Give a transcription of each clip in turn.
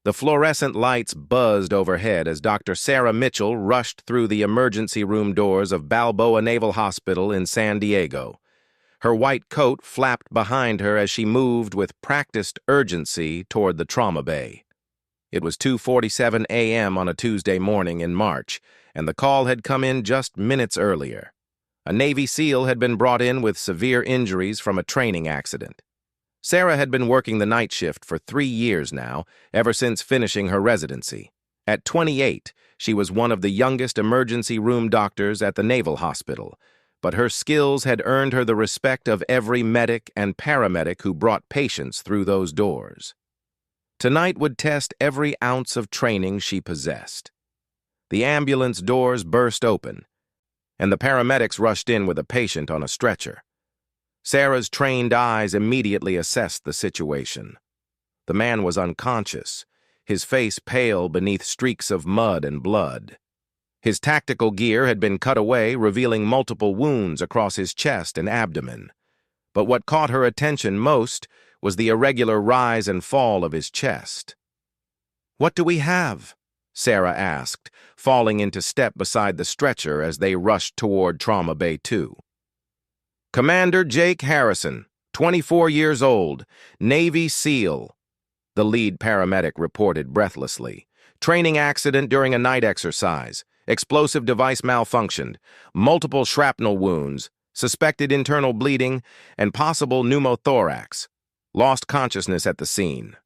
The fluorescent lights buzzed overhead as Dr. Sarah Mitchell rushed through the emergency room doors of Balboa Naval Hospital in San Diego. Her white coat flapped behind her as she moved with practiced urgency toward the trauma bay. It was 2:47 a.m. on a Tuesday morning in March, and the call had come in just minutes earlier. A Navy SEAL had been brought in with severe injuries from a training accident. Sarah had been working the night shift for 3 years now, ever since finishing her residency. At 28, she was one of the youngest emergency room doctors at the Naval Hospital, but her skills had earned her the respect of every medic and paramedic who brought patients through those doors. Tonight would test every ounce of training she possessed. The ambulance doors burst open, and the paramedics rushed in with a patient on a stretcher. Sarah's trained eyes immediately assessed the situation. The man was unconscious, his face pale beneath streaks of mud and blood. His tactical gear had been cut away, revealing multiple wounds across his chest and abdomen. But what caught her attention most was the irregular rise and fall of his chest. "What do we have?" Sarah asked, falling into step beside the stretcher as they rushed toward Trauma Bay 2. "Commander Jake Harrison, 24 years old, Navy SEAL," the lead paramedic reported breathlessly. "Training accident during a night exercise. Explosive device malfunctioned. Multiple shrapnel wounds. Suspected internal bleeding and possible pneumothorax. Lost consciousness at the scene.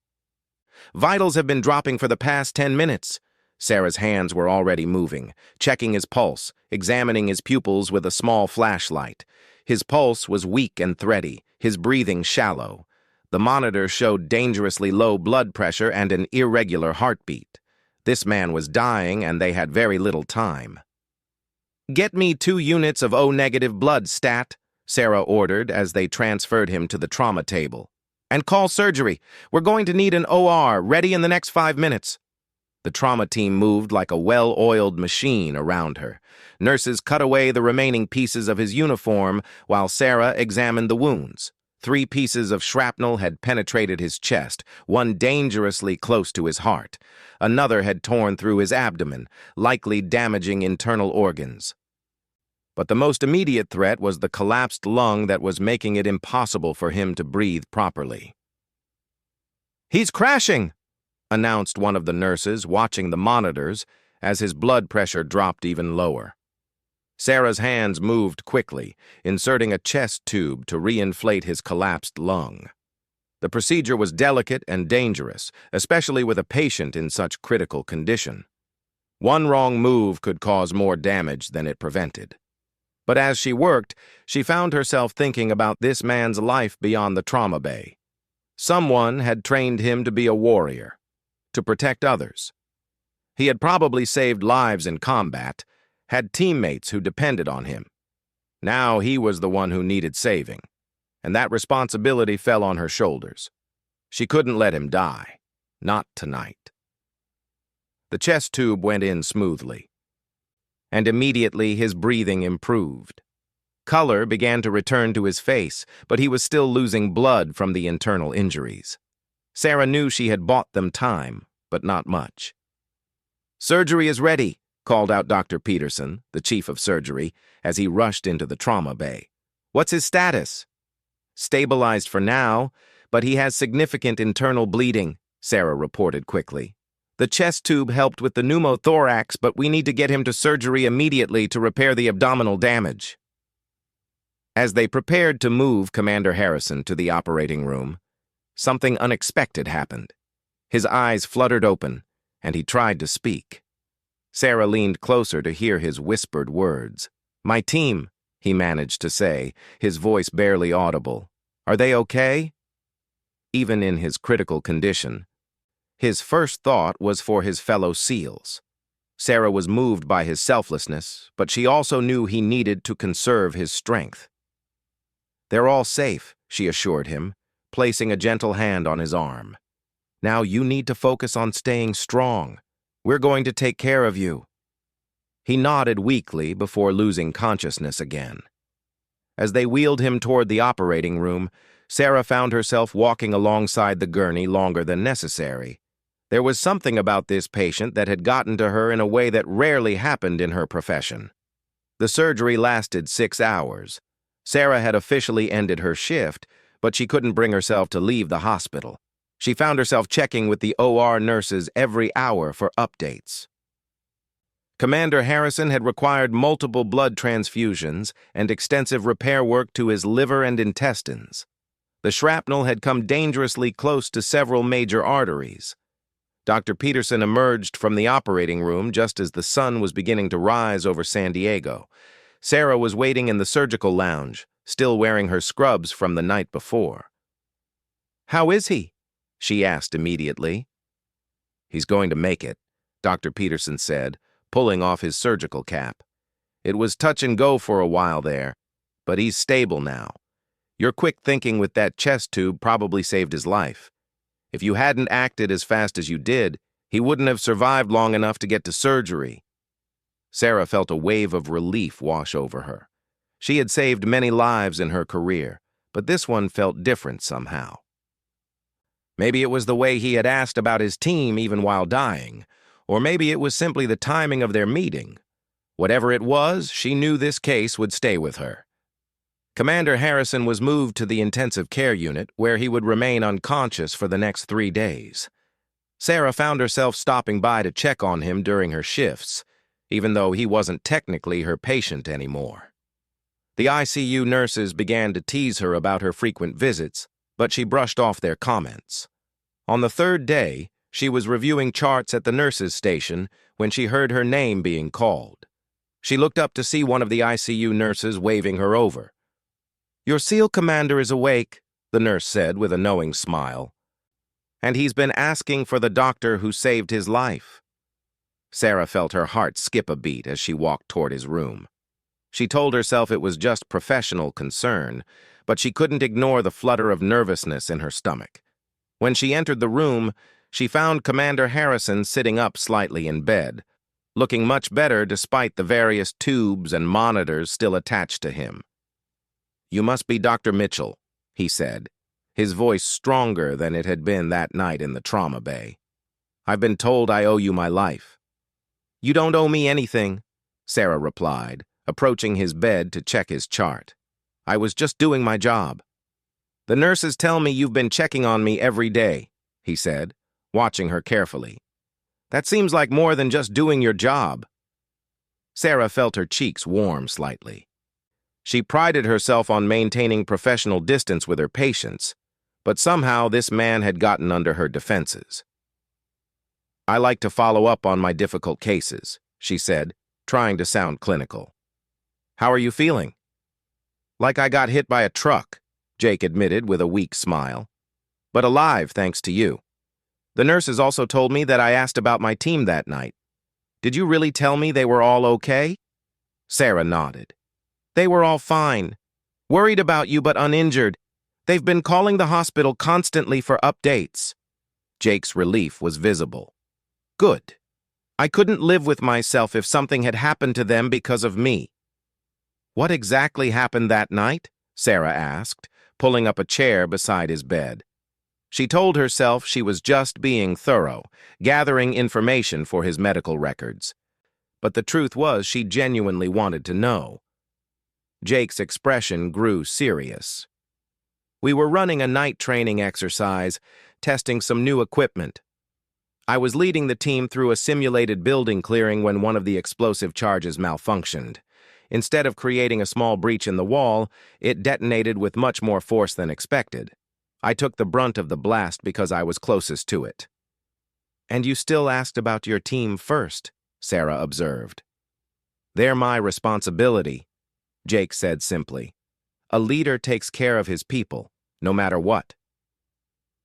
Vitals have been dropping for the past 10 minutes. Sarah's hands were already moving, checking his pulse, examining his pupils with a small flashlight. His pulse was weak and thready, his breathing shallow. The monitor showed dangerously low blood pressure and an irregular heartbeat. This man was dying, and they had very little time. "Get me 2 units of O-negative blood, stat," Sarah ordered as they transferred him to the trauma table. "And call surgery. We're going to need an OR ready in the next 5 minutes." The trauma team moved like a well-oiled machine around her. Nurses cut away the remaining pieces of his uniform while Sarah examined the wounds. 3 pieces of shrapnel had penetrated his chest, one dangerously close to his heart. Another had torn through his abdomen, likely damaging internal organs. But the most immediate threat was the collapsed lung that was making it impossible for him to breathe properly. "He's crashing!" announced one of the nurses watching the monitors as his blood pressure dropped even lower. Sarah's hands moved quickly, inserting a chest tube to reinflate his collapsed lung. The procedure was delicate and dangerous, especially with a patient in such critical condition. One wrong move could cause more damage than it prevented. But as she worked, she found herself thinking about this man's life beyond the trauma bay. Someone had trained him to be a warrior, to protect others. He had probably saved lives in combat, had teammates who depended on him. Now he was the one who needed saving, and that responsibility fell on her shoulders. She couldn't let him die, not tonight. The chest tube went in smoothly, and immediately his breathing improved. Color began to return to his face, but he was still losing blood from the internal injuries. Sarah knew she had bought them time, but not much. "Surgery is ready," called out Dr. Peterson, the chief of surgery, as he rushed into the trauma bay. "What's his status?" "Stabilized for now, but he has significant internal bleeding," Sarah reported quickly. "The chest tube helped with the pneumothorax, but we need to get him to surgery immediately to repair the abdominal damage." As they prepared to move Commander Harrison to the operating room, something unexpected happened. His eyes fluttered open, and he tried to speak. Sarah leaned closer to hear his whispered words. "My team," he managed to say, his voice barely audible. "Are they okay?" Even in his critical condition, his first thought was for his fellow SEALs. Sarah was moved by his selflessness, but she also knew he needed to conserve his strength. "They're all safe," she assured him, placing a gentle hand on his arm. "Now you need to focus on staying strong. We're going to take care of you." He nodded weakly before losing consciousness again. As they wheeled him toward the operating room, Sarah found herself walking alongside the gurney longer than necessary. There was something about this patient that had gotten to her in a way that rarely happened in her profession. The surgery lasted 6 hours. Sarah had officially ended her shift, but she couldn't bring herself to leave the hospital. She found herself checking with the OR nurses every hour for updates. Commander Harrison had required multiple blood transfusions and extensive repair work to his liver and intestines. The shrapnel had come dangerously close to several major arteries. Dr. Peterson emerged from the operating room just as the sun was beginning to rise over San Diego. Sarah was waiting in the surgical lounge, still wearing her scrubs from the night before. "How is he?" she asked immediately. "He's going to make it," Dr. Peterson said, pulling off his surgical cap. "It was touch and go for a while there, but he's stable now. Your quick thinking with that chest tube probably saved his life. If you hadn't acted as fast as you did, he wouldn't have survived long enough to get to surgery." Sarah felt a wave of relief wash over her. She had saved many lives in her career, but this one felt different somehow. Maybe it was the way he had asked about his team even while dying, or maybe it was simply the timing of their meeting. Whatever it was, she knew this case would stay with her. Commander Harrison was moved to the intensive care unit, where he would remain unconscious for the next 3 days. Sarah found herself stopping by to check on him during her shifts, even though he wasn't technically her patient anymore. The ICU nurses began to tease her about her frequent visits, but she brushed off their comments. On the 3rd day, she was reviewing charts at the nurses' station when she heard her name being called. She looked up to see one of the ICU nurses waving her over. "Your SEAL commander is awake," the nurse said with a knowing smile. "And he's been asking for the doctor who saved his life." Sarah felt her heart skip a beat as she walked toward his room. She told herself it was just professional concern, but she couldn't ignore the flutter of nervousness in her stomach. When she entered the room, she found Commander Harrison sitting up slightly in bed, looking much better despite the various tubes and monitors still attached to him. "You must be Dr. Mitchell," he said, his voice stronger than it had been that night in the trauma bay. "I've been told I owe you my life." "You don't owe me anything," Sarah replied, approaching his bed to check his chart. "I was just doing my job." "The nurses tell me you've been checking on me every day," he said, watching her carefully. "That seems like more than just doing your job." Sarah felt her cheeks warm slightly. She prided herself on maintaining professional distance with her patients, but somehow this man had gotten under her defenses. "I like to follow up on my difficult cases," she said, trying to sound clinical. "How are you feeling?" "Like I got hit by a truck," Jake admitted with a weak smile. "But alive, thanks to you. The nurses also told me that I asked about my team that night. Did you really tell me they were all okay?" Sarah nodded. "They were all fine. Worried about you but uninjured. They've been calling the hospital constantly for updates." Jake's relief was visible. "Good. I couldn't live with myself if something had happened to them because of me." "What exactly happened that night?" Sarah asked, pulling up a chair beside his bed. She told herself she was just being thorough, gathering information for his medical records. But the truth was she genuinely wanted to know. Jake's expression grew serious. "We were running a night training exercise, testing some new equipment. I was leading the team through a simulated building clearing when one of the explosive charges malfunctioned. Instead of creating a small breach in the wall, it detonated with much more force than expected. I took the brunt of the blast because I was closest to it." "And you still asked about your team first," Sarah observed. "They're my responsibility," Jake said simply. "A leader takes care of his people, no matter what."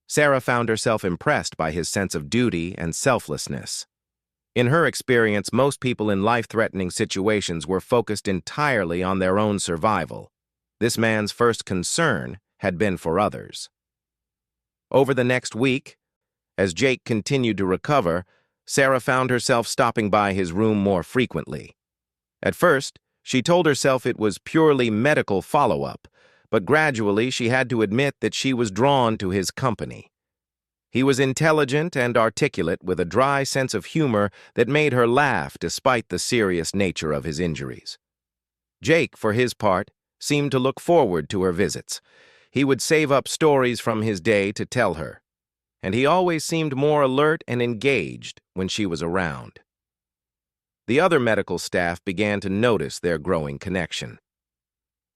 Sarah found herself impressed by his sense of duty and selflessness. In her experience, most people in life-threatening situations were focused entirely on their own survival. This man's first concern had been for others. Over the next week, as Jake continued to recover, Sarah found herself stopping by his room more frequently. At first, she told herself it was purely medical follow-up, but gradually she had to admit that she was drawn to his company. He was intelligent and articulate with a dry sense of humor that made her laugh despite the serious nature of his injuries. Jake, for his part, seemed to look forward to her visits. He would save up stories from his day to tell her, and he always seemed more alert and engaged when she was around. The other medical staff began to notice their growing connection.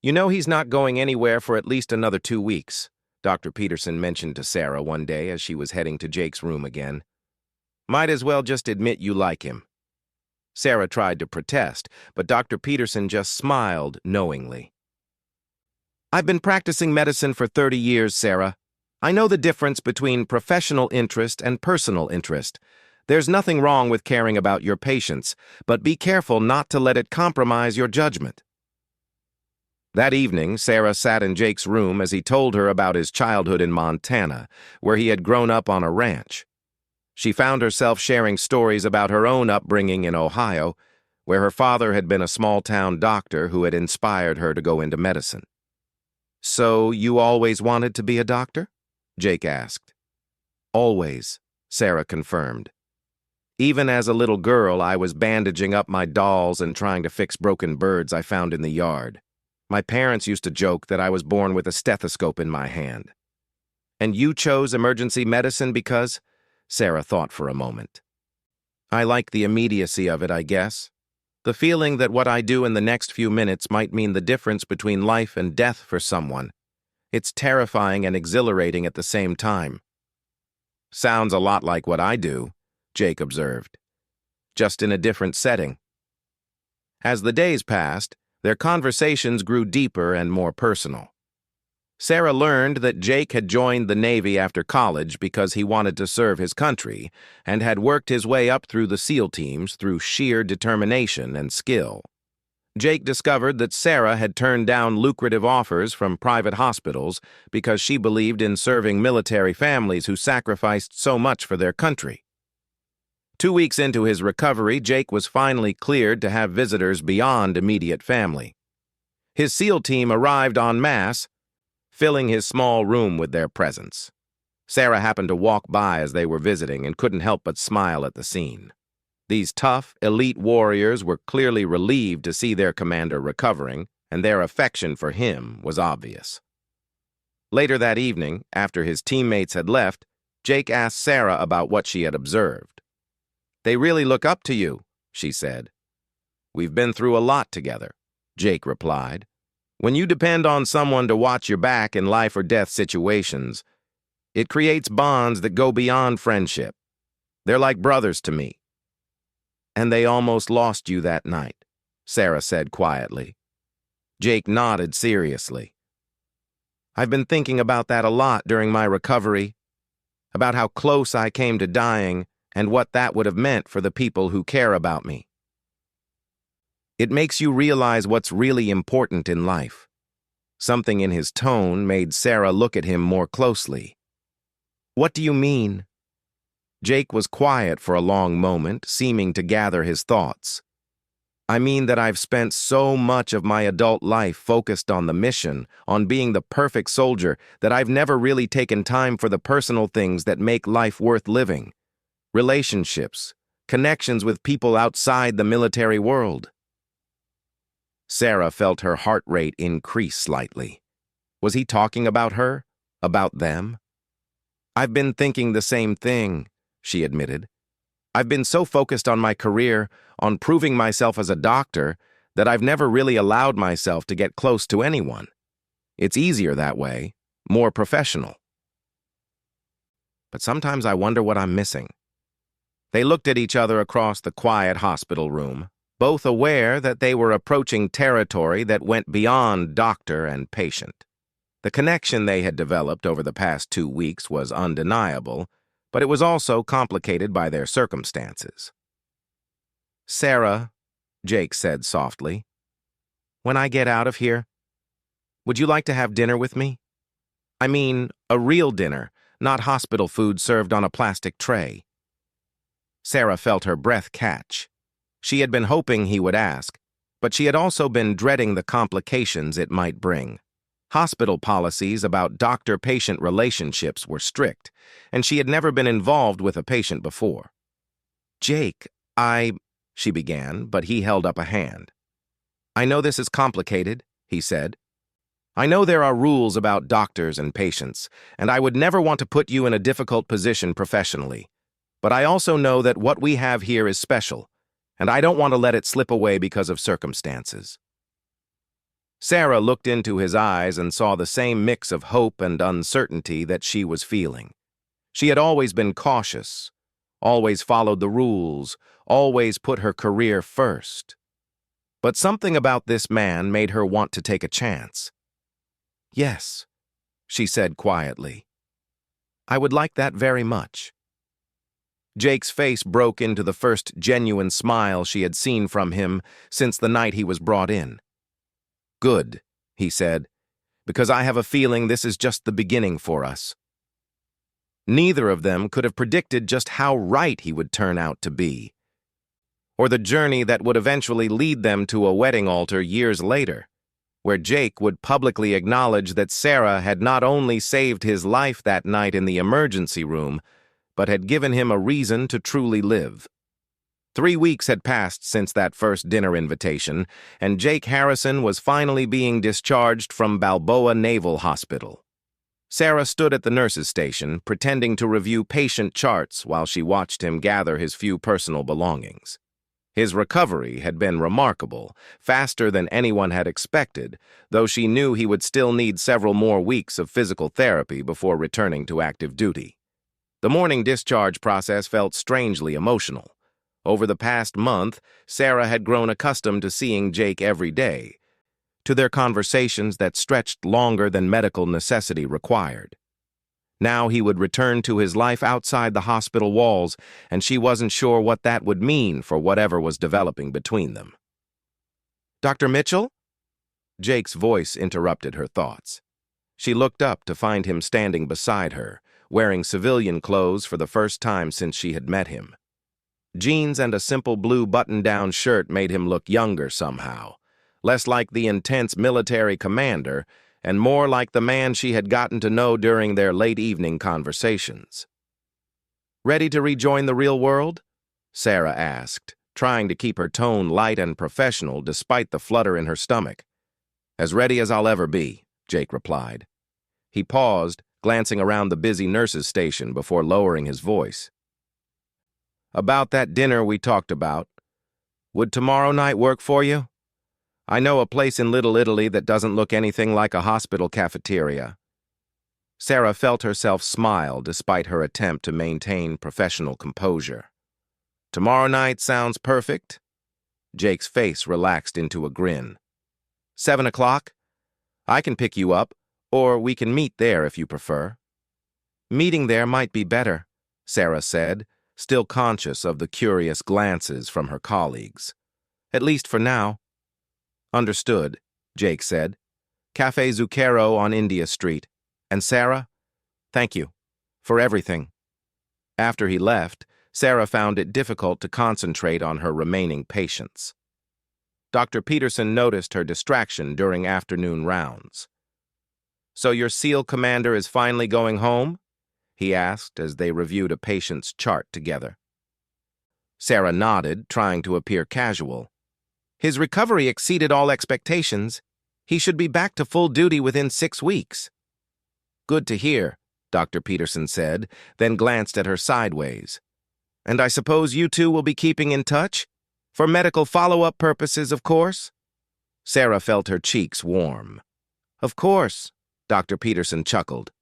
"You know he's not going anywhere for at least another 2 weeks," Dr. Peterson mentioned to Sarah one day as she was heading to Jake's room again. "Might as well just admit you like him." Sarah tried to protest, but Dr. Peterson just smiled knowingly. "I've been practicing medicine for 30 years, Sarah. I know the difference between professional interest and personal interest. There's nothing wrong with caring about your patients, but be careful not to let it compromise your judgment." That evening, Sarah sat in Jake's room as he told her about his childhood in Montana, where he had grown up on a ranch. She found herself sharing stories about her own upbringing in Ohio, where her father had been a small-town doctor who had inspired her to go into medicine. "So you always wanted to be a doctor?" Jake asked. "Always," Sarah confirmed. "Even as a little girl, I was bandaging up my dolls and trying to fix broken birds I found in the yard. My parents used to joke that I was born with a stethoscope in my hand." "And you chose emergency medicine because—" Sarah thought for a moment. "I like the immediacy of it, I guess. The feeling that what I do in the next few minutes might mean the difference between life and death for someone. It's terrifying and exhilarating at the same time." "Sounds a lot like what I do," Jake observed. "Just in a different setting." As the days passed, their conversations grew deeper and more personal. Sarah learned that Jake had joined the Navy after college because he wanted to serve his country and had worked his way up through the SEAL teams through sheer determination and skill. Jake discovered that Sarah had turned down lucrative offers from private hospitals because she believed in serving military families who sacrificed so much for their country. 2 weeks into his recovery, Jake was finally cleared to have visitors beyond immediate family. His SEAL team arrived en masse, filling his small room with their presence. Sarah happened to walk by as they were visiting and couldn't help but smile at the scene. These tough, elite warriors were clearly relieved to see their commander recovering, and their affection for him was obvious. Later that evening, after his teammates had left, Jake asked Sarah about what she had observed. "They really look up to you," she said. "We've been through a lot together," Jake replied. "When you depend on someone to watch your back in life or death situations, it creates bonds that go beyond friendship. They're like brothers to me." "And they almost lost you that night," Sarah said quietly. Jake nodded seriously. "I've been thinking about that a lot during my recovery, about how close I came to dying and what that would have meant for the people who care about me." "It makes you realize what's really important in life." Something in his tone made Sarah look at him more closely. "What do you mean?" Jake was quiet for a long moment, seeming to gather his thoughts. "I mean that I've spent so much of my adult life focused on the mission, on being the perfect soldier, that I've never really taken time for the personal things that make life worth living. Relationships, connections with people outside the military world." Sarah felt her heart rate increase slightly. Was he talking about her? About them? "I've been thinking the same thing," she admitted. "I've been so focused on my career, on proving myself as a doctor, that I've never really allowed myself to get close to anyone. It's easier that way, more professional. But sometimes I wonder what I'm missing." They looked at each other across the quiet hospital room, both aware that they were approaching territory that went beyond doctor and patient. The connection they had developed over the past 2 weeks was undeniable, but it was also complicated by their circumstances. "Sarah," Jake said softly, "when I get out of here, would you like to have dinner with me? I mean, a real dinner, not hospital food served on a plastic tray." Sarah felt her breath catch. She had been hoping he would ask, but she had also been dreading the complications it might bring. Hospital policies about doctor-patient relationships were strict, and she had never been involved with a patient before. "Jake, she began, but he held up a hand. "I know this is complicated," he said. "I know there are rules about doctors and patients, and I would never want to put you in a difficult position professionally. But I also know that what we have here is special, and I don't want to let it slip away because of circumstances." Sarah looked into his eyes and saw the same mix of hope and uncertainty that she was feeling. She had always been cautious, always followed the rules, always put her career first. But something about this man made her want to take a chance. "Yes," she said quietly. "I would like that very much." Jake's face broke into the first genuine smile she had seen from him since the night he was brought in. "Good," he said, "because I have a feeling this is just the beginning for us." Neither of them could have predicted just how right he would turn out to be, or the journey that would eventually lead them to a wedding altar years later, where Jake would publicly acknowledge that Sarah had not only saved his life that night in the emergency room, but had given him a reason to truly live. 3 weeks had passed since that first dinner invitation, and Jake Harrison was finally being discharged from Balboa Naval Hospital. Sarah stood at the nurse's station, pretending to review patient charts while she watched him gather his few personal belongings. His recovery had been remarkable, faster than anyone had expected, though she knew he would still need several more weeks of physical therapy before returning to active duty. The morning discharge process felt strangely emotional. Over the past month, Sarah had grown accustomed to seeing Jake every day, to their conversations that stretched longer than medical necessity required. Now he would return to his life outside the hospital walls, and she wasn't sure what that would mean for whatever was developing between them. "Dr. Mitchell?" Jake's voice interrupted her thoughts. She looked up to find him standing beside her, wearing civilian clothes for the first time since she had met him. Jeans and a simple blue button-down shirt made him look younger somehow, less like the intense military commander and more like the man she had gotten to know during their late-evening conversations. "Ready to rejoin the real world?" Sarah asked, trying to keep her tone light and professional despite the flutter in her stomach. "As ready as I'll ever be," Jake replied. He paused, glancing around the busy nurse's station before lowering his voice. "About that dinner we talked about. Would tomorrow night work for you? I know a place in Little Italy that doesn't look anything like a hospital cafeteria." Sarah felt herself smile despite her attempt to maintain professional composure. "Tomorrow night sounds perfect." Jake's face relaxed into a grin. 7 o'clock? I can pick you up, or we can meet there if you prefer." "Meeting there might be better," Sarah said, still conscious of the curious glances from her colleagues. "At least for now." "Understood," Jake said. "Café Zucchero on India Street. And Sarah? Thank you. For everything." After he left, Sarah found it difficult to concentrate on her remaining patients. Dr. Peterson noticed her distraction during afternoon rounds. "So your SEAL commander is finally going home?" he asked as they reviewed a patient's chart together. Sarah nodded, trying to appear casual. "His recovery exceeded all expectations. He should be back to full duty within 6 weeks." "Good to hear," Dr. Peterson said, then glanced at her sideways. "And I suppose you two will be keeping in touch? For medical follow-up purposes, of course?" Sarah felt her cheeks warm. "Of course," Dr. Peterson chuckled.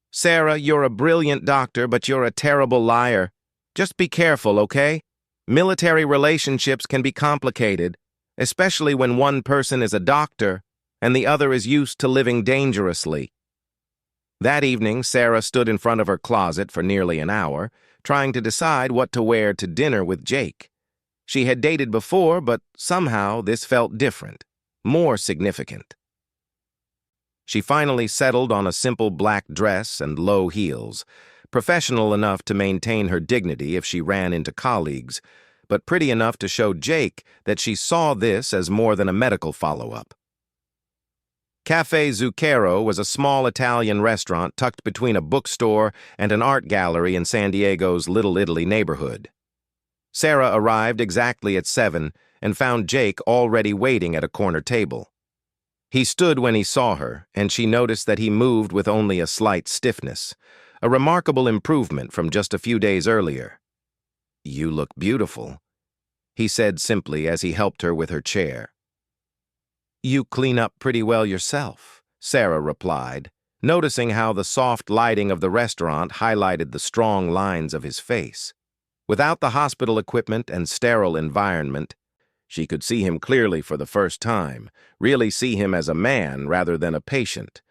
"Sarah, you're a brilliant doctor, but you're a terrible liar. Just be careful, okay? Military relationships can be complicated, especially when one person is a doctor and the other is used to living dangerously." That evening, Sarah stood in front of her closet for nearly an hour, trying to decide what to wear to dinner with Jake. She had dated before, but somehow this felt different, more significant. She finally settled on a simple black dress and low heels, professional enough to maintain her dignity if she ran into colleagues, but pretty enough to show Jake that she saw this as more than a medical follow-up. Cafe Zucchero was a small Italian restaurant tucked between a bookstore and an art gallery in San Diego's Little Italy neighborhood. Sarah arrived exactly at 7 and found Jake already waiting at a corner table. He stood when he saw her, and she noticed that he moved with only a slight stiffness, a remarkable improvement from just a few days earlier. "You look beautiful," he said simply as he helped her with her chair. "You clean up pretty well yourself," Sarah replied, noticing how the soft lighting of the restaurant highlighted the strong lines of his face. Without the hospital equipment and sterile environment, she could see him clearly for the first time, really see him as a man rather than a patient.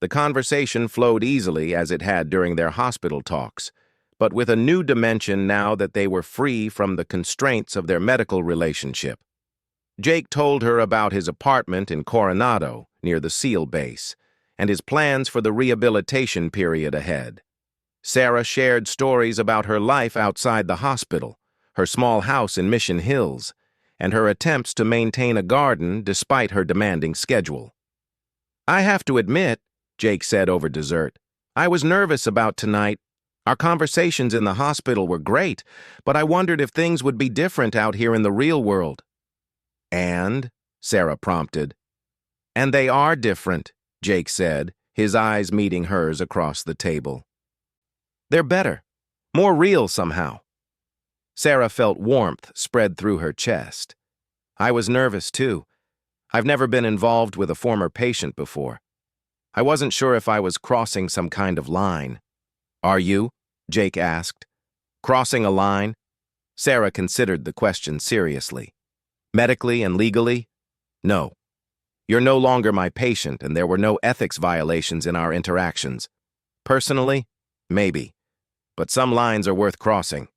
The conversation flowed easily as it had during their hospital talks, but with a new dimension now that they were free from the constraints of their medical relationship. Jake told her about his apartment in Coronado, near the SEAL base, and his plans for the rehabilitation period ahead. Sarah shared stories about her life outside the hospital, her small house in Mission Hills, and her attempts to maintain a garden despite her demanding schedule. "I have to admit," Jake said over dessert, "I was nervous about tonight. Our conversations in the hospital were great, but I wondered if things would be different out here in the real world." "And?" Sarah prompted. "And they are different," Jake said, his eyes meeting hers across the table. "They're better, more real somehow." Sarah felt warmth spread through her chest. "I was nervous too. I've never been involved with a former patient before. I wasn't sure if I was crossing some kind of line." "Are you?" Jake asked. "Crossing a line?" Sarah considered the question seriously. "Medically and legally? No. You're no longer my patient, and there were no ethics violations in our interactions. Personally? Maybe. But some lines are worth crossing."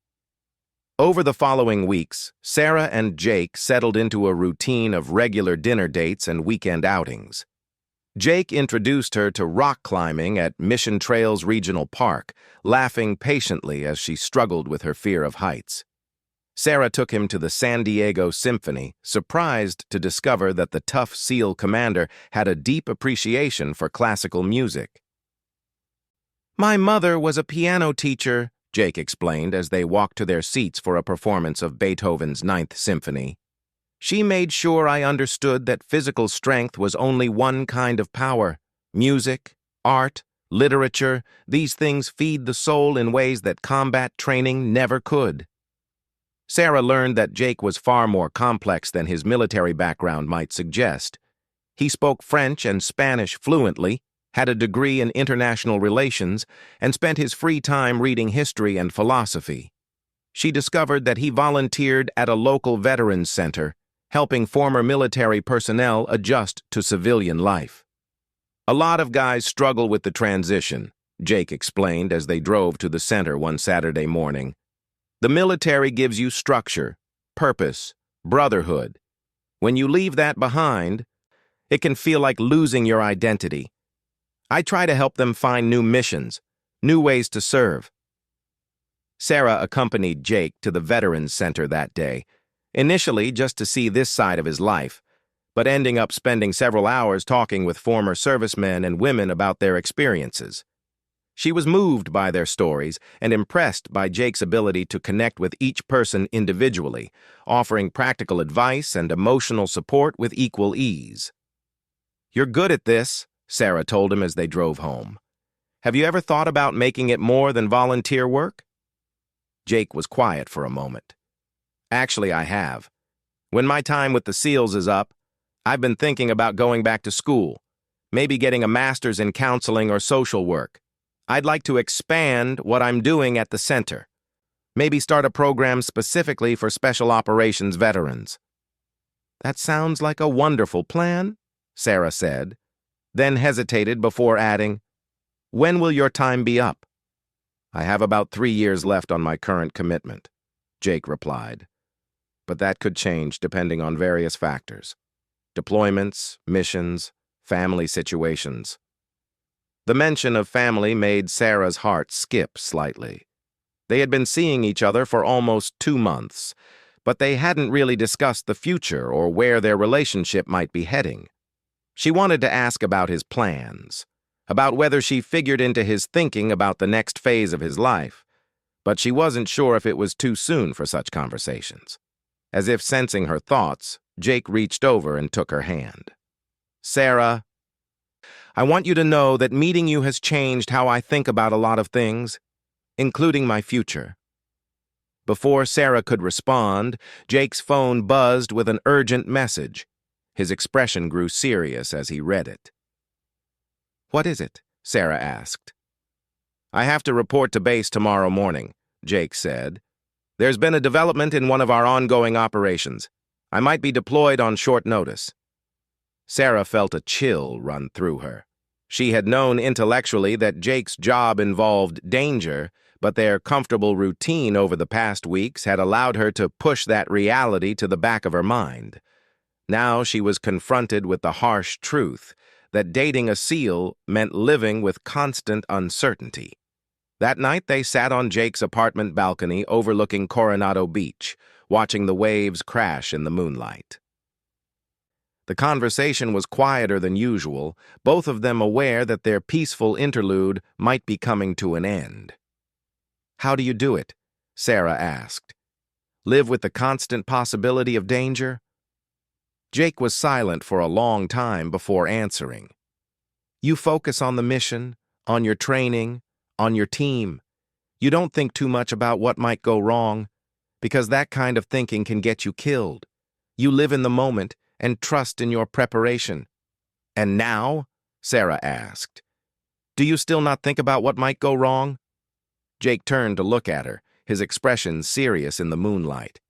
Over the following weeks, Sarah and Jake settled into a routine of regular dinner dates and weekend outings. Jake introduced her to rock climbing at Mission Trails Regional Park, laughing patiently as she struggled with her fear of heights. Sarah took him to the San Diego Symphony, surprised to discover that the tough SEAL commander had a deep appreciation for classical music. "My mother was a piano teacher," Jake explained as they walked to their seats for a performance of Beethoven's Ninth Symphony. "She made sure I understood that physical strength was only one kind of power. Music, art, literature, these things feed the soul in ways that combat training never could." Sarah learned that Jake was far more complex than his military background might suggest. He spoke French and Spanish fluently, had a degree in international relations, and spent his free time reading history and philosophy. She discovered that he volunteered at a local veterans center, helping former military personnel adjust to civilian life. "A lot of guys struggle with the transition," Jake explained as they drove to the center one Saturday morning. "The military gives you structure, purpose, brotherhood. When you leave that behind, it can feel like losing your identity. I try to help them find new missions, new ways to serve." Sarah accompanied Jake to the Veterans Center that day, initially just to see this side of his life, but ending up spending several hours talking with former servicemen and women about their experiences. She was moved by their stories and impressed by Jake's ability to connect with each person individually, offering practical advice and emotional support with equal ease. "You're good at this," Sarah told him as they drove home. "Have you ever thought about making it more than volunteer work?" Jake was quiet for a moment. "Actually, I have. When my time with the SEALs is up, I've been thinking about going back to school, maybe getting a master's in counseling or social work. I'd like to expand what I'm doing at the center. Maybe start a program specifically for special operations veterans." "That sounds like a wonderful plan," Sarah said, then hesitated before adding, "When will your time be up?" "I have about 3 years left on my current commitment," Jake replied. "But that could change depending on various factors. Deployments, missions, family situations." The mention of family made Sarah's heart skip slightly. They had been seeing each other for almost 2 months, but they hadn't really discussed the future or where their relationship might be heading. She wanted to ask about his plans, about whether she figured into his thinking about the next phase of his life, but she wasn't sure if it was too soon for such conversations. As if sensing her thoughts, Jake reached over and took her hand. "Sarah, I want you to know that meeting you has changed how I think about a lot of things, including my future." Before Sarah could respond, Jake's phone buzzed with an urgent message. His expression grew serious as he read it. "What is it?" Sarah asked. "I have to report to base tomorrow morning," Jake said. "There's been a development in one of our ongoing operations. I might be deployed on short notice." Sarah felt a chill run through her. She had known intellectually that Jake's job involved danger, but their comfortable routine over the past weeks had allowed her to push that reality to the back of her mind. Now she was confronted with the harsh truth that dating a SEAL meant living with constant uncertainty. That night they sat on Jake's apartment balcony overlooking Coronado Beach, watching the waves crash in the moonlight. The conversation was quieter than usual, both of them aware that their peaceful interlude might be coming to an end. "How do you do it?" Sarah asked. "Live with the constant possibility of danger?" Jake was silent for a long time before answering. "You focus on the mission, on your training, on your team. You don't think too much about what might go wrong, because that kind of thinking can get you killed. You live in the moment and trust in your preparation." "And now?" Sarah asked. "Do you still not think about what might go wrong?" Jake turned to look at her, his expression serious in the moonlight.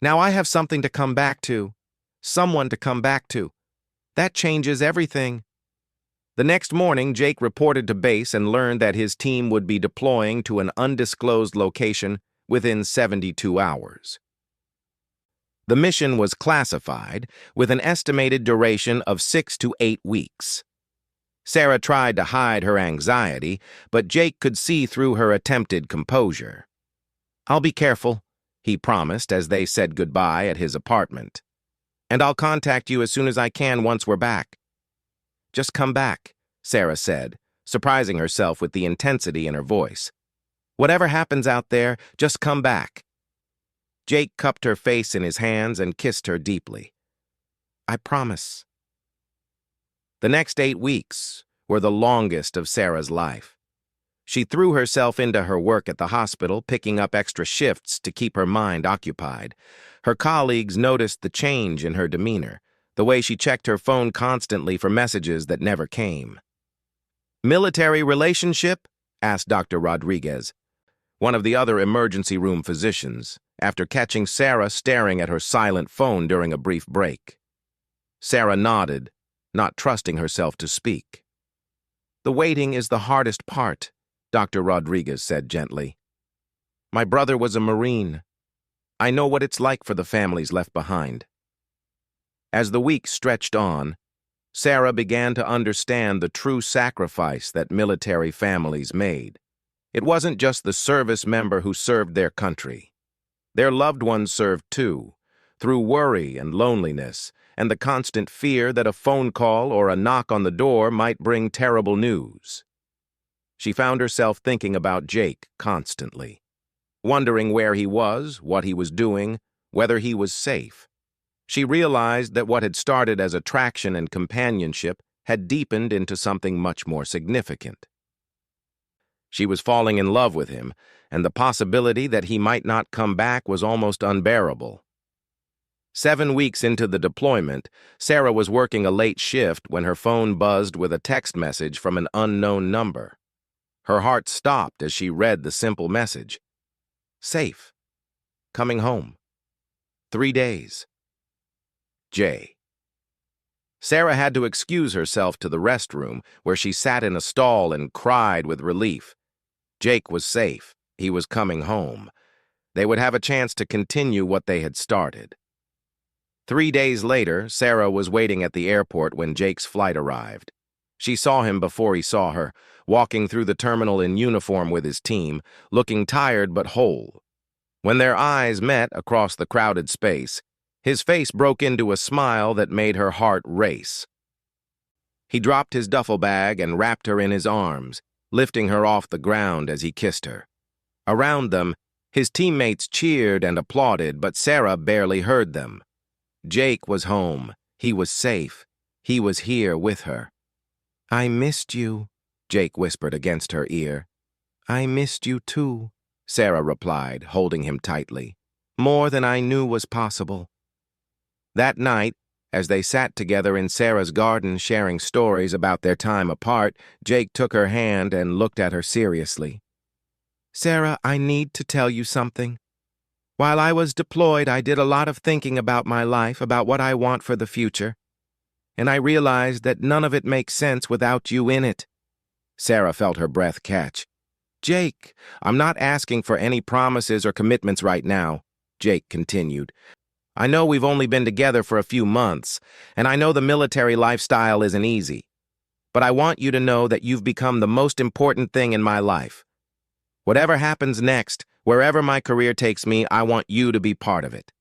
"Now I have something to come back to. Someone to come back to. That changes everything." The next morning, Jake reported to base and learned that his team would be deploying to an undisclosed location within 72 hours. The mission was classified, with an estimated duration of 6 to 8 weeks. Sarah tried to hide her anxiety, but Jake could see through her attempted composure. "I'll be careful," he promised as they said goodbye at his apartment. "And I'll contact you as soon as I can once we're back." "Just come back," Sarah said, surprising herself with the intensity in her voice. "Whatever happens out there, just come back." Jake cupped her face in his hands and kissed her deeply. "I promise." The next 8 weeks were the longest of Sarah's life. She threw herself into her work at the hospital, picking up extra shifts to keep her mind occupied. Her colleagues noticed the change in her demeanor, the way she checked her phone constantly for messages that never came. "Military relationship?" asked Dr. Rodriguez, one of the other emergency room physicians, after catching Sarah staring at her silent phone during a brief break. Sarah nodded, not trusting herself to speak. "The waiting is the hardest part," Dr. Rodriguez said gently. "My brother was a Marine. I know what it's like for the families left behind." As the weeks stretched on, Sarah began to understand the true sacrifice that military families made. It wasn't just the service member who served their country. Their loved ones served too, through worry and loneliness, and the constant fear that a phone call or a knock on the door might bring terrible news. She found herself thinking about Jake constantly, wondering where he was, what he was doing, whether he was safe. She realized that what had started as attraction and companionship had deepened into something much more significant. She was falling in love with him, and the possibility that he might not come back was almost unbearable. 7 weeks into the deployment, Sarah was working a late shift when her phone buzzed with a text message from an unknown number. Her heart stopped as she read the simple message. "Safe. Coming home. 3 days. J." Sarah had to excuse herself to the restroom, where she sat in a stall and cried with relief. Jake was safe. He was coming home. They would have a chance to continue what they had started. 3 days later, Sarah was waiting at the airport when Jake's flight arrived. She saw him before he saw her, walking through the terminal in uniform with his team, looking tired but whole. When their eyes met across the crowded space, his face broke into a smile that made her heart race. He dropped his duffel bag and wrapped her in his arms, lifting her off the ground as he kissed her. Around them, his teammates cheered and applauded, but Sarah barely heard them. Jake was home. He was safe. He was here with her. "I missed you," Jake whispered against her ear. "I missed you too," Sarah replied, holding him tightly. "More than I knew was possible." That night, as they sat together in Sarah's garden sharing stories about their time apart, Jake took her hand and looked at her seriously. "Sarah, I need to tell you something. While I was deployed, I did a lot of thinking about my life, about what I want for the future. And I realized that none of it makes sense without you in it." Sarah felt her breath catch. "Jake, I'm not asking for any promises or commitments right now," Jake continued. "I know we've only been together for a few months, and I know the military lifestyle isn't easy. But I want you to know that you've become the most important thing in my life. Whatever happens next, wherever my career takes me, I want you to be part of it."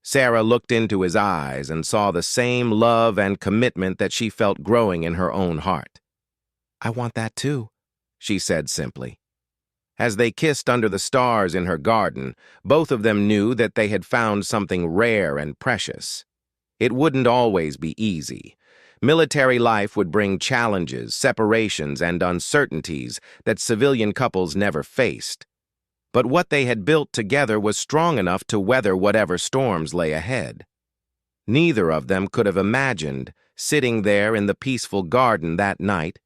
Sarah looked into his eyes and saw the same love and commitment that she felt growing in her own heart. "I want that too," she said simply. As they kissed under the stars in her garden, both of them knew that they had found something rare and precious. It wouldn't always be easy. Military life would bring challenges, separations, and uncertainties that civilian couples never faced. But what they had built together was strong enough to weather whatever storms lay ahead. Neither of them could have imagined, sitting there in the peaceful garden that night,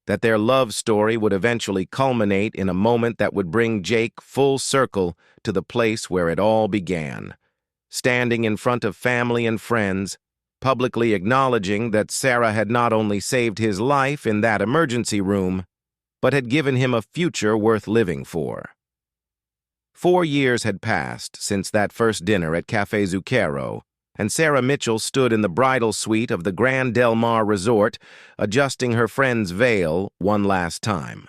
that their love story would eventually culminate in a moment that would bring Jake full circle to the place where it all began, standing in front of family and friends, publicly acknowledging that Sarah had not only saved his life in that emergency room, but had given him a future worth living for. 4 years had passed since that first dinner at Café Zucchero, and Sarah Mitchell stood in the bridal suite of the Grand Del Mar Resort, adjusting her friend's veil one last time.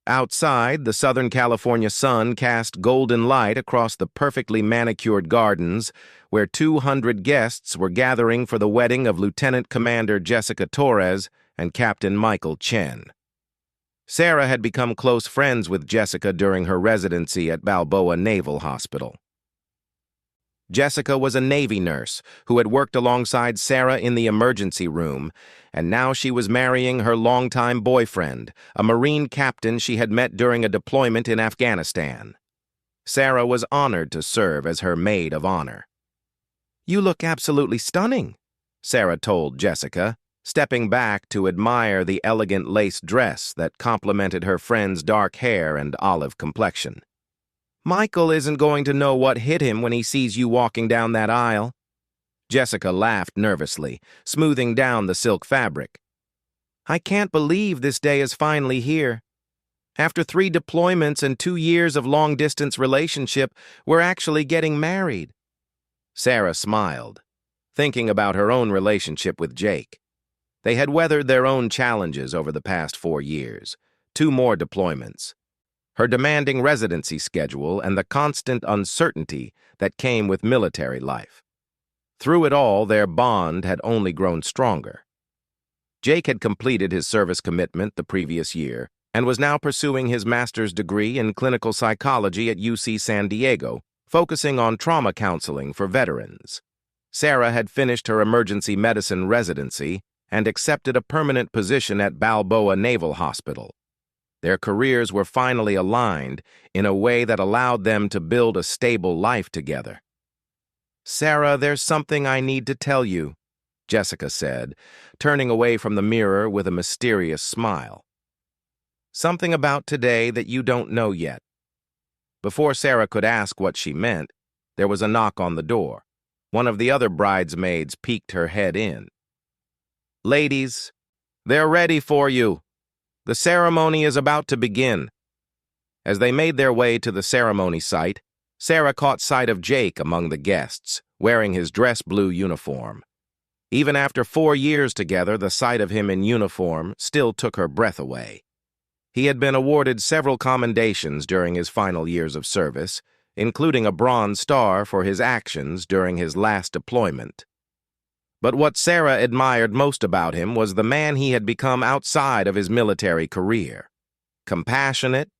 Outside, the Southern California sun cast golden light across the perfectly manicured gardens, where 200 guests were gathering for the wedding of Lieutenant Commander Jessica Torres and Captain Michael Chen. Sarah had become close friends with Jessica during her residency at Balboa Naval Hospital. Jessica was a Navy nurse who had worked alongside Sarah in the emergency room, and now she was marrying her longtime boyfriend, a Marine captain she had met during a deployment in Afghanistan. Sarah was honored to serve as her maid of honor. "You look absolutely stunning," Sarah told Jessica, stepping back to admire the elegant lace dress that complemented her friend's dark hair and olive complexion. "Michael isn't going to know what hit him when he sees you walking down that aisle." Jessica laughed nervously, smoothing down the silk fabric. "I can't believe this day is finally here. After 3 deployments and 2 years of long-distance relationship, we're actually getting married." Sarah smiled, thinking about her own relationship with Jake. They had weathered their own challenges over the past 4 years, 2 more deployments, her demanding residency schedule, and the constant uncertainty that came with military life. Through it all, their bond had only grown stronger. Jake had completed his service commitment the previous year and was now pursuing his master's degree in clinical psychology at UC San Diego, focusing on trauma counseling for veterans. Sarah had finished her emergency medicine residency and accepted a permanent position at Balboa Naval Hospital. Their careers were finally aligned in a way that allowed them to build a stable life together. "Sarah, there's something I need to tell you," Jessica said, turning away from the mirror with a mysterious smile. "Something about today that you don't know yet." Before Sarah could ask what she meant, there was a knock on the door. One of the other bridesmaids peeked her head in. "Ladies, they're ready for you. The ceremony is about to begin." As they made their way to the ceremony site, Sarah caught sight of Jake among the guests, wearing his dress blue uniform. Even after 4 years together, the sight of him in uniform still took her breath away. He had been awarded several commendations during his final years of service, including a Bronze Star for his actions during his last deployment. But what Sarah admired most about him was the man he had become outside of his military career. Compassionate,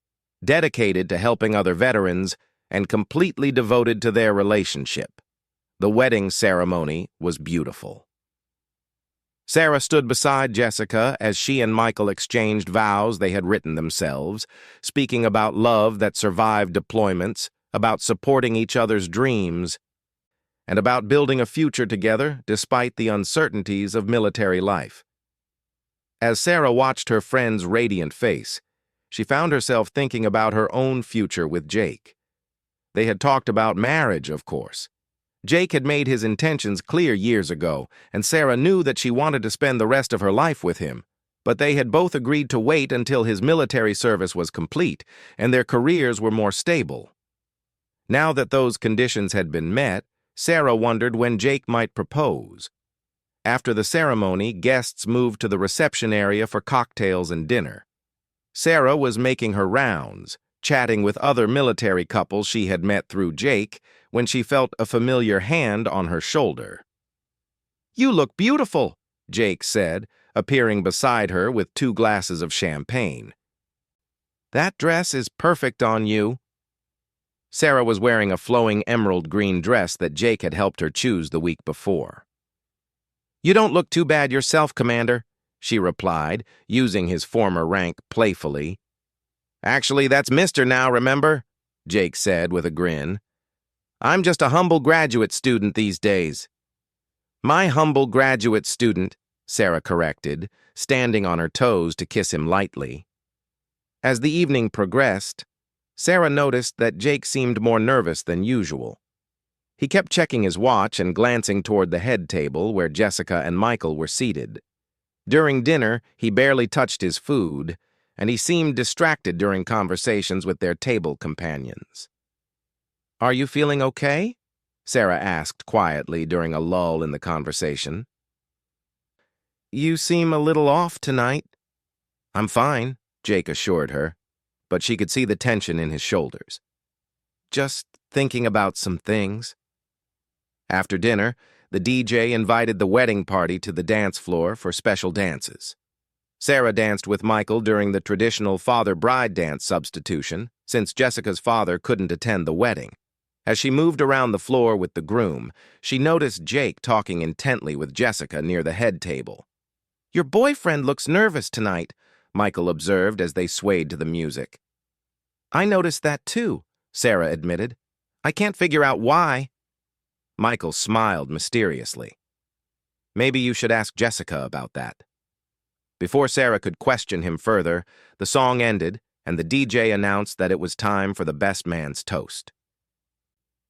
dedicated to helping other veterans, and completely devoted to their relationship. The wedding ceremony was beautiful. Sarah stood beside Jessica as she and Michael exchanged vows they had written themselves, speaking about love that survived deployments, about supporting each other's dreams, and about building a future together despite the uncertainties of military life. As Sarah watched her friend's radiant face, she found herself thinking about her own future with Jake. They had talked about marriage, of course. Jake had made his intentions clear years ago, and Sarah knew that she wanted to spend the rest of her life with him. But they had both agreed to wait until his military service was complete and their careers were more stable. Now that those conditions had been met, Sarah wondered when Jake might propose. After the ceremony, guests moved to the reception area for cocktails and dinner. Sarah was making her rounds, chatting with other military couples she had met through Jake, when she felt a familiar hand on her shoulder. "You look beautiful," Jake said, appearing beside her with 2 glasses of champagne. "That dress is perfect on you." Sarah was wearing a flowing emerald green dress that Jake had helped her choose the week before. "You don't look too bad yourself, Commander," she replied, using his former rank playfully. "Actually, that's Mister now, remember?" Jake said with a grin. "I'm just a humble graduate student these days." "My humble graduate student," Sarah corrected, standing on her toes to kiss him lightly. As the evening progressed, Sarah noticed that Jake seemed more nervous than usual. He kept checking his watch and glancing toward the head table where Jessica and Michael were seated. During dinner, he barely touched his food, and he seemed distracted during conversations with their table companions. "Are you feeling okay?" Sarah asked quietly during a lull in the conversation. "You seem a little off tonight." "I'm fine," Jake assured her, but she could see the tension in his shoulders. "Just thinking about some things." After dinner, the DJ invited the wedding party to the dance floor for special dances. Sarah danced with Michael during the traditional father-bride dance substitution, since Jessica's father couldn't attend the wedding. As she moved around the floor with the groom, she noticed Jake talking intently with Jessica near the head table. "Your boyfriend looks nervous tonight," Michael observed as they swayed to the music. "I noticed that too," Sarah admitted. "I can't figure out why." Michael smiled mysteriously. "Maybe you should ask Jessica about that." Before Sarah could question him further, the song ended, and the DJ announced that it was time for the best man's toast.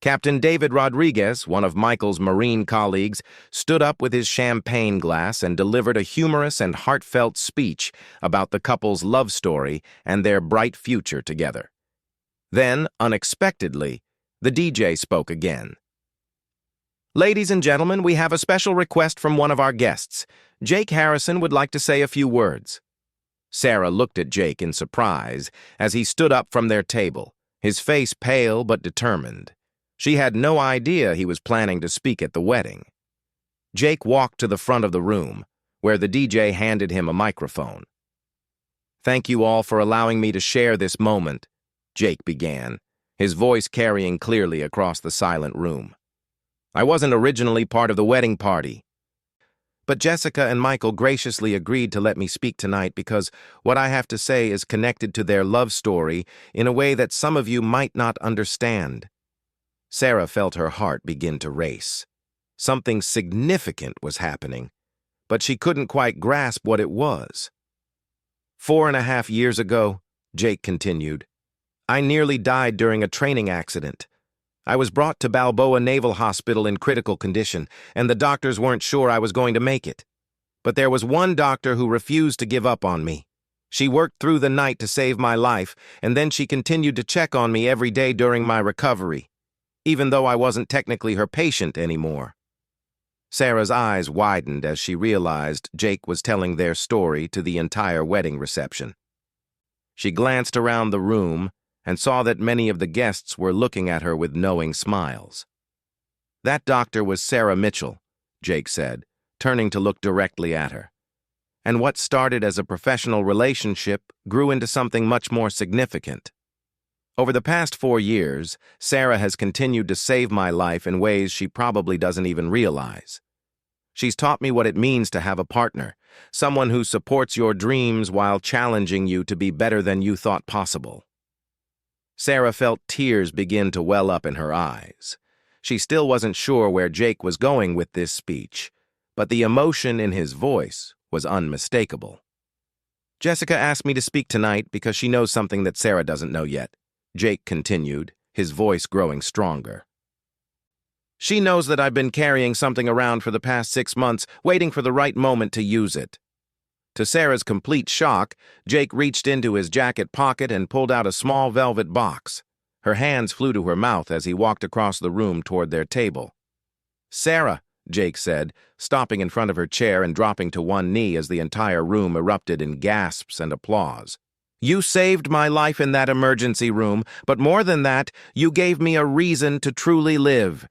Captain David Rodriguez, one of Michael's Marine colleagues, stood up with his champagne glass and delivered a humorous and heartfelt speech about the couple's love story and their bright future together. Then, unexpectedly, the DJ spoke again. "Ladies and gentlemen, we have a special request from one of our guests. Jake Harrison would like to say a few words." Sarah looked at Jake in surprise as he stood up from their table, his face pale but determined. She had no idea he was planning to speak at the wedding. Jake walked to the front of the room, where the DJ handed him a microphone. "Thank you all for allowing me to share this moment," Jake began, his voice carrying clearly across the silent room. "I wasn't originally part of the wedding party, but Jessica and Michael graciously agreed to let me speak tonight because what I have to say is connected to their love story in a way that some of you might not understand." Sarah felt her heart begin to race. Something significant was happening, but she couldn't quite grasp what it was. "4.5 years ago," Jake continued, "I nearly died during a training accident. I was brought to Balboa Naval Hospital in critical condition, and the doctors weren't sure I was going to make it. But there was one doctor who refused to give up on me. She worked through the night to save my life, and then she continued to check on me every day during my recovery, even though I wasn't technically her patient anymore." Sarah's eyes widened as she realized Jake was telling their story to the entire wedding reception. She glanced around the room and saw that many of the guests were looking at her with knowing smiles. "That doctor was Sarah Mitchell," Jake said, turning to look directly at her. And what started as a professional relationship grew into something much more significant. Over the past 4 years, Sarah has continued to save my life in ways she probably doesn't even realize. She's taught me what it means to have a partner, someone who supports your dreams while challenging you to be better than you thought possible. Sarah felt tears begin to well up in her eyes. She still wasn't sure where Jake was going with this speech, but the emotion in his voice was unmistakable. Jessica asked me to speak tonight because she knows something that Sarah doesn't know yet, Jake continued, his voice growing stronger. She knows that I've been carrying something around for the past 6 months, waiting for the right moment to use it. To Sarah's complete shock, Jake reached into his jacket pocket and pulled out a small velvet box. Her hands flew to her mouth as he walked across the room toward their table. "Sarah," Jake said, stopping in front of her chair and dropping to one knee as the entire room erupted in gasps and applause. "You saved my life in that emergency room, but more than that, you gave me a reason to truly live.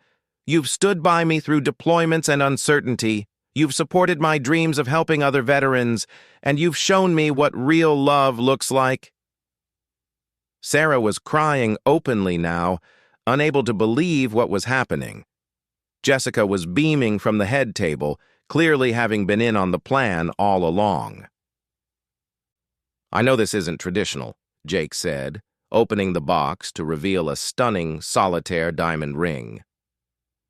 You've stood by me through deployments and uncertainty. You've supported my dreams of helping other veterans, and you've shown me what real love looks like." Sarah was crying openly now, unable to believe what was happening. Jessica was beaming from the head table, clearly having been in on the plan all along. "I know this isn't traditional," Jake said, opening the box to reveal a stunning solitaire diamond ring.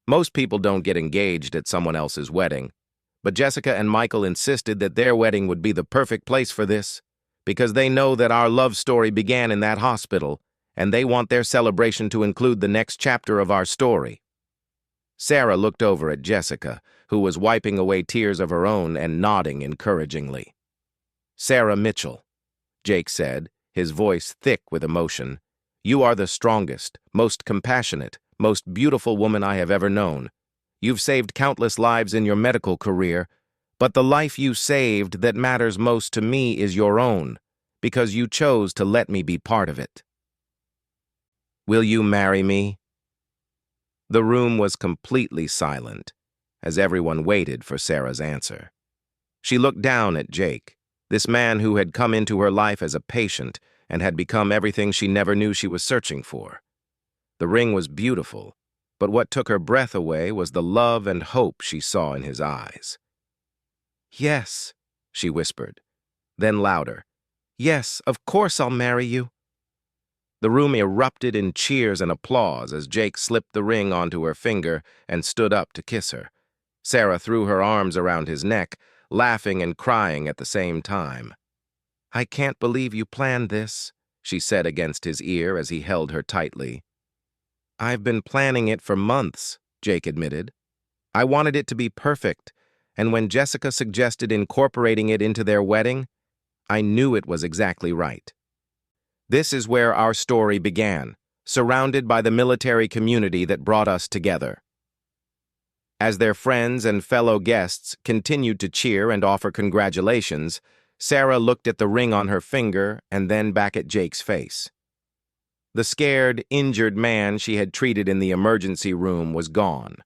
"Most people don't get engaged at someone else's wedding, but Jessica and Michael insisted that their wedding would be the perfect place for this, because they know that our love story began in that hospital, and they want their celebration to include the next chapter of our story." Sarah looked over at Jessica, who was wiping away tears of her own and nodding encouragingly. "Sarah Mitchell," Jake said, his voice thick with emotion, "you are the strongest, most compassionate, most beautiful woman I have ever known. You've saved countless lives in your medical career, but the life you saved that matters most to me is your own, because you chose to let me be part of it. Will you marry me?" The room was completely silent, as everyone waited for Sarah's answer. She looked down at Jake, this man who had come into her life as a patient and had become everything she never knew she was searching for. The ring was beautiful, but what took her breath away was the love and hope she saw in his eyes. "Yes," she whispered, then louder, "Yes, of course I'll marry you." The room erupted in cheers and applause as Jake slipped the ring onto her finger and stood up to kiss her. Sarah threw her arms around his neck, laughing and crying at the same time. "I can't believe you planned this," she said against his ear as he held her tightly. "I've been planning it for months," Jake admitted. "I wanted it to be perfect, and when Jessica suggested incorporating it into their wedding, I knew it was exactly right." This is where our story began, surrounded by the military community that brought us together. As their friends and fellow guests continued to cheer and offer congratulations, Sarah looked at the ring on her finger and then back at Jake's face. The scared, injured man she had treated in the emergency room was gone,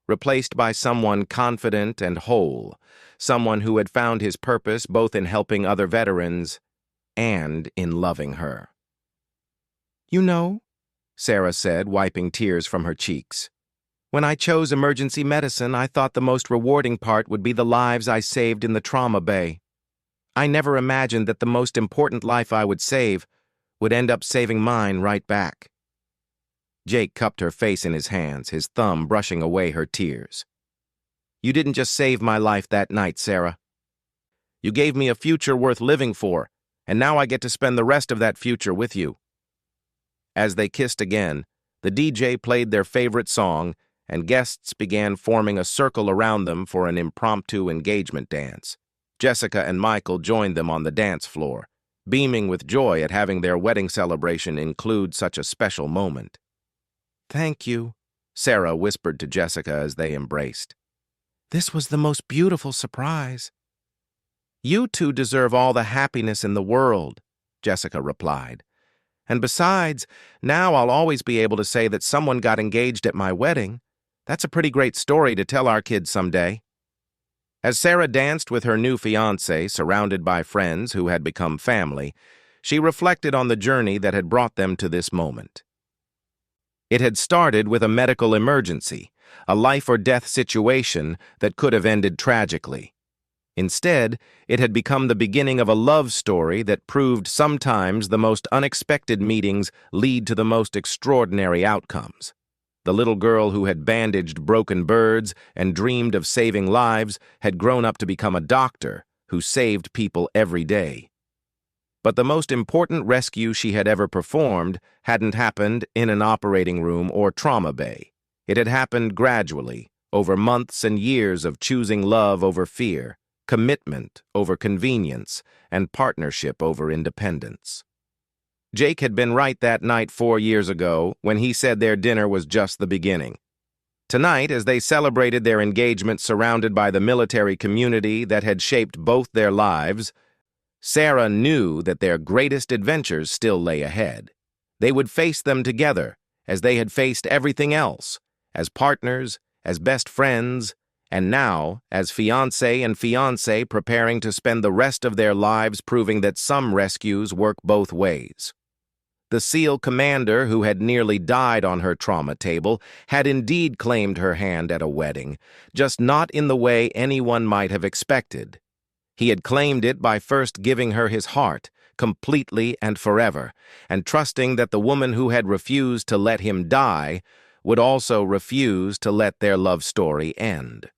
replaced by someone confident and whole, someone who had found his purpose both in helping other veterans and in loving her. "You know," Sarah said, wiping tears from her cheeks, "when I chose emergency medicine, I thought the most rewarding part would be the lives I saved in the trauma bay. I never imagined that the most important life I would save would end up saving mine right back." Jake cupped her face in his hands, his thumb brushing away her tears. "You didn't just save my life that night, Sarah. You gave me a future worth living for, and now I get to spend the rest of that future with you." As they kissed again, the DJ played their favorite song, and guests began forming a circle around them for an impromptu engagement dance. Jessica and Michael joined them on the dance floor, beaming with joy at having their wedding celebration include such a special moment. "Thank you," Sarah whispered to Jessica as they embraced. "This was the most beautiful surprise." "You two deserve all the happiness in the world," Jessica replied. "And besides, now I'll always be able to say that someone got engaged at my wedding. That's a pretty great story to tell our kids someday." As Sarah danced with her new fiancé, surrounded by friends who had become family, she reflected on the journey that had brought them to this moment. It had started with a medical emergency, a life-or-death situation that could have ended tragically. Instead, it had become the beginning of a love story that proved sometimes the most unexpected meetings lead to the most extraordinary outcomes. The little girl who had bandaged broken birds and dreamed of saving lives had grown up to become a doctor who saved people every day. But the most important rescue she had ever performed hadn't happened in an operating room or trauma bay. It had happened gradually, over months and years of choosing love over fear, commitment over convenience, and partnership over independence. Jake had been right that night 4 years ago when he said their dinner was just the beginning. Tonight, as they celebrated their engagement surrounded by the military community that had shaped both their lives, Sarah knew that their greatest adventures still lay ahead. They would face them together, as they had faced everything else, as partners, as best friends, and now as fiancé and fiancée preparing to spend the rest of their lives proving that some rescues work both ways. The SEAL commander who had nearly died on her trauma table had indeed claimed her hand at a wedding, just not in the way anyone might have expected. He had claimed it by first giving her his heart, completely and forever, and trusting that the woman who had refused to let him die would also refuse to let their love story end.